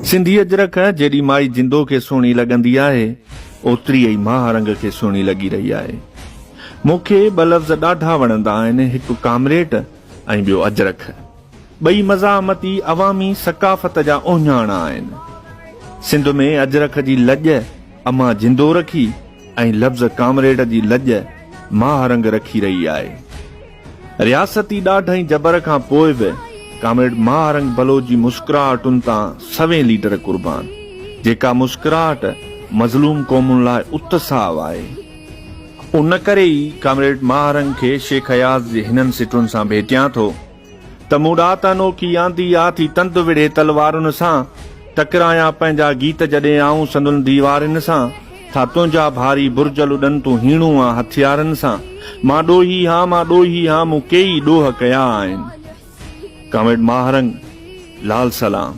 सिंधी अजरक जेडी माई जिंदो के सुहिणी लॻंदी आहे ओतिरी ई महारंग के सुहिणी लॻी रही आहे। मूंखे ॿ लफ़्ज़ ॾाढा वणंदा आहिनि, हिकु कामरेट ऐं ॿियो अजरक। ॿई मज़ामती अवामी सकाफ़त जा ओञाण आहिनि। सिंध में अजरक जी लॼ अमा जिंदो रखी ऐं लफ़्ज़ कामरेट जी लॼ महारंग रखी रही आहे। रियासती ॾाढे जबर खां पोइ बि कामरेड महारंग बलोच जी मुस्कुराहटुनि तां 100 लीटर कुर्बान, जेका मुस्कुराहट मज़लूम क़ौमुनि लाइ उत्साह आहे। उन करे ई कामरेड महारंग खे शेख अयाज़ जे हिननि सिटुनि सां भेटियां थो त मूं तानो की आंदी आथी तंद विढ़े तलवारुनि सां टकराया पंहिंजा गीत जॾहिं आऊं संदुनि दीवारनि सां था तुंहिंजा भारी बुर्ज लुॾनि तूं हीणो आ हथियारनि सां मां ॾोही हा मूं केई ॾोह कया आहिनि। कामरेड महारंग लाल सलाम।